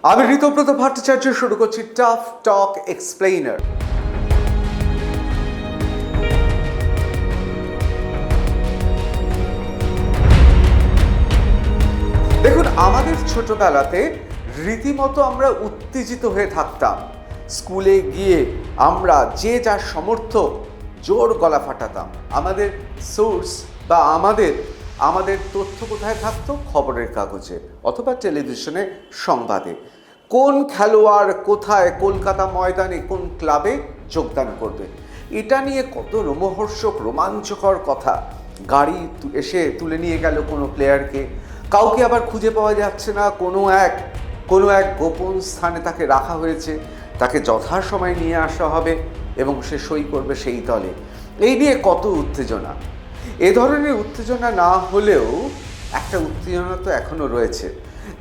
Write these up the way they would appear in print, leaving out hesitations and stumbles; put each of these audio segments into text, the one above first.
আমি ঋতব্রত ভট্টাচার্য শুরু করছি টাফ টক এক্সপ্লেইনার। দেখুন, আমাদের ছোটবেলাতে রীতিমতো আমরা উত্তেজিত হয়ে থাকতাম। স্কুলে গিয়ে আমরা যে যার সমর্থ জোর গলা ফাটাতাম। আমাদের সোর্স বা আমাদের তথ্য কোথায় থাকতো? খবরের কাগজে অথবা টেলিভিশনে, সংবাদে। কোন খেলোয়াড় কোথায়, কলকাতা ময়দানে কোন ক্লাবে যোগদান করবে, এটা নিয়ে কত রোমহর্ষক রোমাঞ্চকর কথা। গাড়ি এসে তুলে নিয়ে গেল কোনো প্লেয়ারকে, কাউকে আবার খুঁজে পাওয়া যাচ্ছে না, কোনো এক গোপন স্থানে তাকে রাখা হয়েছে, তাকে যথাসময়ে নিয়ে আসা হবে এবং সে সই করবে সেই দলে। এই নিয়ে কত উত্তেজনা। এ ধরনের উত্তেজনা না হলেও একটা উত্তেজনা তো এখনও রয়েছে।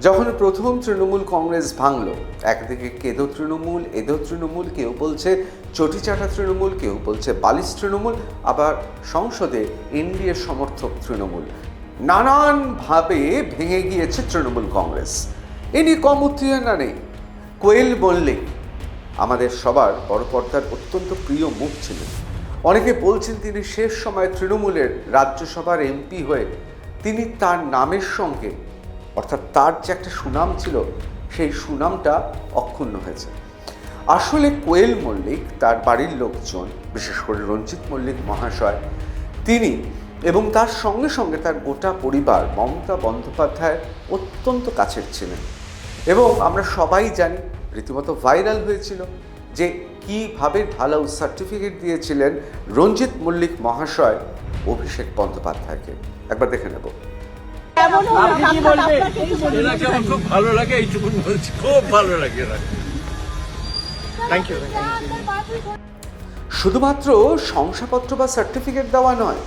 যখন প্রথম তৃণমূল কংগ্রেস ভাঙল, একদিকে কেঁদো তৃণমূল, এদো তৃণমূল, কেউ বলছে চটিচাটা তৃণমূল, কেউ বলছে বালিশ তৃণমূল, আবার সংসদে এনডিএ সমর্থক তৃণমূল। নানানভাবে ভেঙে গিয়েছে তৃণমূল কংগ্রেস। এ নিয়ে কম উত্তেজনা নেই। কোয়েল মল্লিক আমাদের সবার বড় পর্দার অত্যন্ত প্রিয় মুখ ছিলেন। অনেকে বলছেন তিনি শেষ সময় তৃণমূলের রাজ্যসভার এমপি হয়ে তিনি তার নামের সঙ্গে, অর্থাৎ তার যে একটা সুনাম ছিল, সেই সুনামটা অক্ষুণ্ণ হয়েছে। আসলে কোয়েল মল্লিক, তার বাড়ির লোকজন, বিশেষ করে রঞ্জিত মল্লিক মহাশয়, তিনি এবং তার সঙ্গে সঙ্গে তার গোটা পরিবার মমতা বন্দ্যোপাধ্যায় অত্যন্ত কাছের ছিলেন। এবং আমরা সবাই জানি, রীতিমতো ভাইরাল হয়েছিল যে কীভাবে ঢালাও সার্টিফিকেট দিয়েছিলেন রঞ্জিত মল্লিক মহাশয় অভিষেক বন্দ্যোপাধ্যায়কে। একবার দেখে নেব। খুব ভালো লাগে, এইটুকু বলছি, খুব ভালো লাগে। Thank you. শুধুমাত্র শংসাপত্র বা সার্টিফিকেট দেওয়া নয়,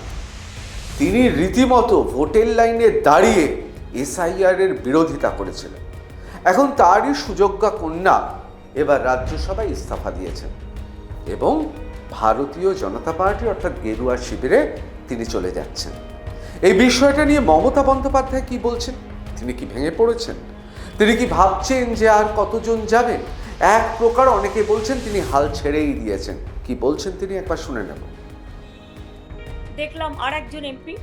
তিনি রীতিমতো ভোটের লাইনে দাঁড়িয়ে এসআইআর এর বিরোধিতা করেছিলেন। এখন তারই সুযোগ্যা কন্যা এবার রাজ্যসভায় ইস্তফা দিয়েছেন এবং ভারতীয় জনতা পার্টি অর্থাৎ গেরুয়া শিবিরে তিনি চলে যাচ্ছেন। এই বিষয়টা নিয়ে মমতা বন্দ্যোপাধ্যায় কি বলছেন? তিনি কি ভেঙে পড়েছেন? তিনি কি ভাবছেন যে আর কতজন যাবে? এক প্রকার অনেকে বলছেন তিনি হাল ছেড়েই দিয়েছেন। কি বলছেন তিনি, একবার শুনে নেব। দেখলাম আর একজন এমপি,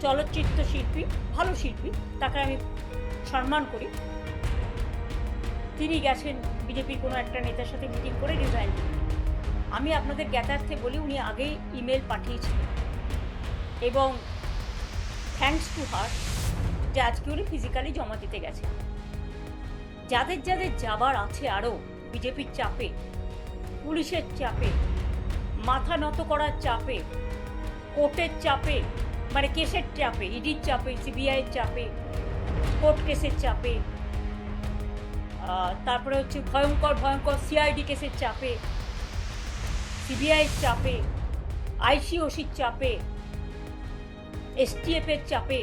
চলচ্চিত্র শিল্পী, ভালো শিল্পী, তাকে আমি সম্মান করি, তিনি গেছেন বিজেপির কোনো একটা নেতার সাথে মিটিং করে রিজাইন করতে। আমি আপনাদের জ্ঞাতার্থে বলি, উনি আগেই ইমেল পাঠিয়েছিলেন এবং থ্যাঙ্কস টু হার যে আজকে উনি ফিজিক্যালি জমা দিতে গেছেন। যাদের যাদের যাবার আছে আরও বিজেপির চাপে, পুলিশের চাপে, মাথা নত করার চাপে, কোর্টের চাপে, মানে কেসের চাপে, ইডির চাপে, সিবিআইয়ের চাপে, কোর্ট কেসের চাপে, তারপরে হচ্ছে ভয়ঙ্কর সিআইডি কেসের চাপে, সিবিআইয়ের চাপে, আইসিওসির চাপে, এসটিএফের চাপে,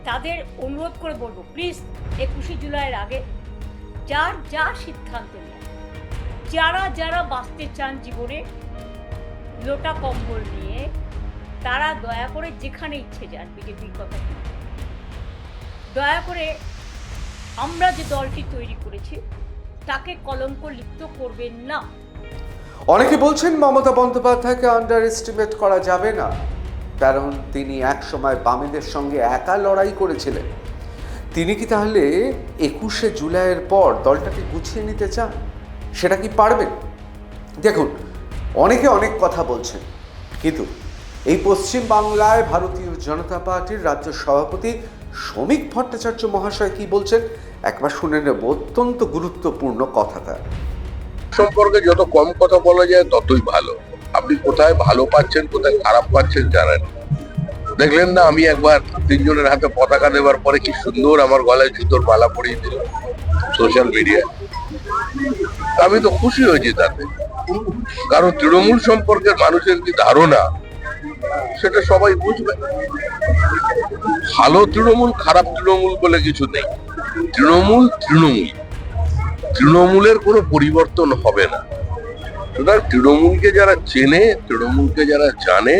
তাদের অনুরোধ করে বলবো, প্লিজ 21শে জুলাইয়ের আগে যার যা সিদ্ধান্ত নেয়, যারা বাঁচতে চান জীবনে লোটা কম্বল নিয়ে, তারা দয়া করে যেখানে ইচ্ছে যান, বিজেপির কথা দয়া করে আমরা যে দলটি তৈরি করেছি তাকে কলঙ্ক লিপ্ত করবেন না। অনেকে বলছেন মমতা বন্দ্যোপাধ্যায়কে আন্ডার এস্টিমেট করা যাবে না, কারণ তিনি এক সময় বামেদের সঙ্গে একা লড়াই করেছিলেন। তিনি কি তাহলে 21শে জুলাইয়ের পর দলটাকে গুছিয়ে নিতে চান? সেটা কি পারবেন? দেখুন, অনেকে অনেক কথা বলছেন, কিন্তু এই পশ্চিম বাংলায় ভারতীয় জনতা পার্টির রাজ্য সভাপতি শ্রমিক ভট্টাচার্য মহাশয় কি বলছেন, একবার শুনে নেব। অত্যন্ত গুরুত্বপূর্ণ কথাটা। সম্পর্কে যত কম কথা বলা যায় ততই ভালো। আপনি কোথায় ভালো পাচ্ছেন, কোথায় খারাপ পাচ্ছেন জানেন। দেখলেন না, আমি একবার 3 জনের হাতে পতাকা দেওয়ার পরে কি সুন্দর আমার গলায় জুতোর মালা পরিয়ে দিল সোশ্যাল মিডিয়ায়। আমি তো খুশি হয়েছি তাতে, কারণ তৃণমূল সম্পর্কে মানুষের কি ধারণা সেটা সবাই বুঝবে। ভালো তৃণমূল, খারাপ তৃণমূল বলে কিছু নেই। তৃণমূলের কোনো পরিবর্তন হবে না। সুতরাং তৃণমূলকে যারা চেনে, তৃণমূলকে যারা জানে,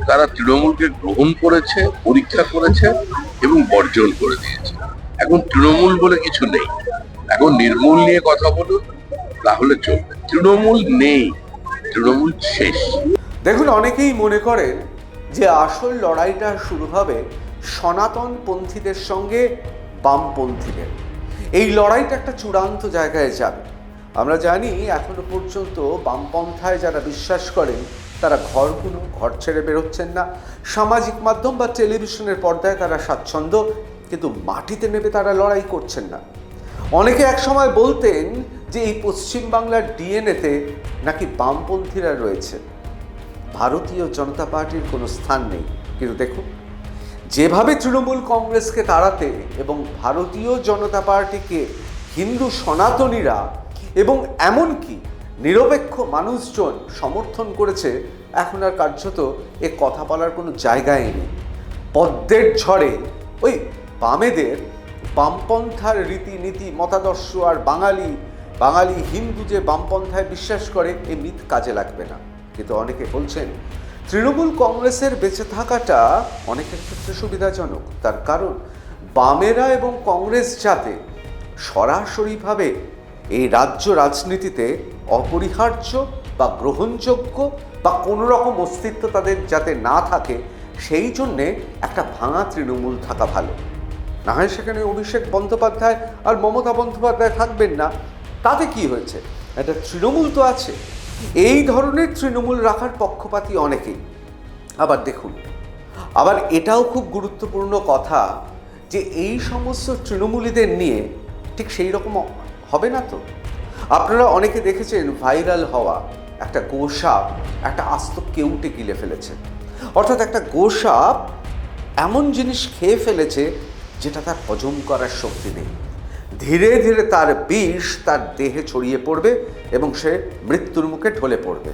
তারা তৃণমূলকে গ্রহণ করেছে, পরীক্ষা করেছে এবং বর্জন করে দিয়েছে। এখন তৃণমূল বলে কিছু নেই। এখন নির্মূল নিয়ে কথা বলুন, তাহলে চলবে। তৃণমূল নেই, তৃণমূল শেষ। দেখুন, অনেকেই মনে করেন যে আসল লড়াইটা শুরু হবে সনাতন পন্থীদের সঙ্গে বামপন্থীদের। এই লড়াইটা একটা চূড়ান্ত জায়গায় যাবে। আমরা জানি এখনো পর্যন্ত বামপন্থায় যারা বিশ্বাস করেন তারা ঘর ছেড়ে বেরোচ্ছেন না। সামাজিক মাধ্যম বা টেলিভিশনের পর্দায় তারা স্বাচ্ছন্দ্য, কিন্তু মাটিতে নেমে তারা লড়াই করছেন না। অনেকে একসময় বলতেন যে এই পশ্চিমবাংলার ডিএনএতে নাকি বামপন্থীরা রয়েছে, ভারতীয় জনতা পার্টির কোনো স্থান নেই। কিন্তু দেখুন, যেভাবে তৃণমূল কংগ্রেসকে তাড়াতে এবং ভারতীয় জনতা পার্টিকে হিন্দু সনাতনীরা এবং এমনকি নিরপেক্ষ মানুষজন সমর্থন করেছে, এখন আর কার্যত এ কথা বলার কোনো জায়গাই নেই। পদ্মের ঝড়ে ওই বামেদের বামপন্থার রীতিনীতি মতাদর্শ আর বাঙালি হিন্দু যে বামপন্থায় বিশ্বাস করে এই মিথ কাজে লাগবে না। কিন্তু অনেকে বলছেন তৃণমূল কংগ্রেসের বেঁচে থাকাটা অনেকের ক্ষেত্রে সুবিধাজনক, তার কারণ বামেরা এবং কংগ্রেস যাতে সরাসরিভাবে এই রাজ্য রাজনীতিতে অপরিহার্য বা গ্রহণযোগ্য বা কোনো রকম অস্তিত্ব তাদের যাতে না থাকে, সেই জন্যে একটা ভাঙা তৃণমূল থাকা ভালো। না হয় সেখানে অভিষেক বন্দ্যোপাধ্যায় আর মমতা বন্দ্যোপাধ্যায় থাকবেন না, তাতে কি হয়েছে, একটা তৃণমূল তো আছে। এই ধরনের তৃণমূল রাখার পক্ষপাতী অনেকেই। আবার দেখুন, আবার এটাও খুব গুরুত্বপূর্ণ কথা যে এই সমস্ত তৃণমূলীদের নিয়ে ঠিক সেই রকম হবে না তো। আপনারা অনেকে দেখেছেন ভাইরাল হওয়া একটা গোসাপ একটা আস্ত কেউটে গিলে ফেলেছে, অর্থাৎ একটা গোসাপ এমন জিনিস খেয়ে ফেলেছে যেটা তার হজম করার শক্তি নেই। ধীরে ধীরে তার বিষ তার দেহে ছড়িয়ে পড়বে এবং সে মৃত্যুর মুখে ঢলে পড়বে।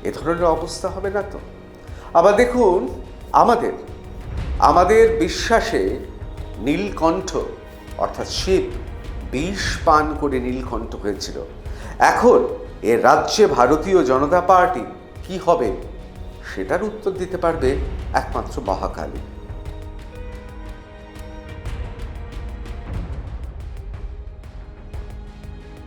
এ ধরনের অবস্থা হবে না তো। আবার দেখুন, আমাদের বিশ্বাসে নীলকণ্ঠ অর্থাৎ শিব বিষ পান করে নীলকণ্ঠ হয়েছিল। এখন এ রাজ্যে ভারতীয় জনতা পার্টি কি হবে সেটার উত্তর দিতে পারবে একমাত্র মহাকালী।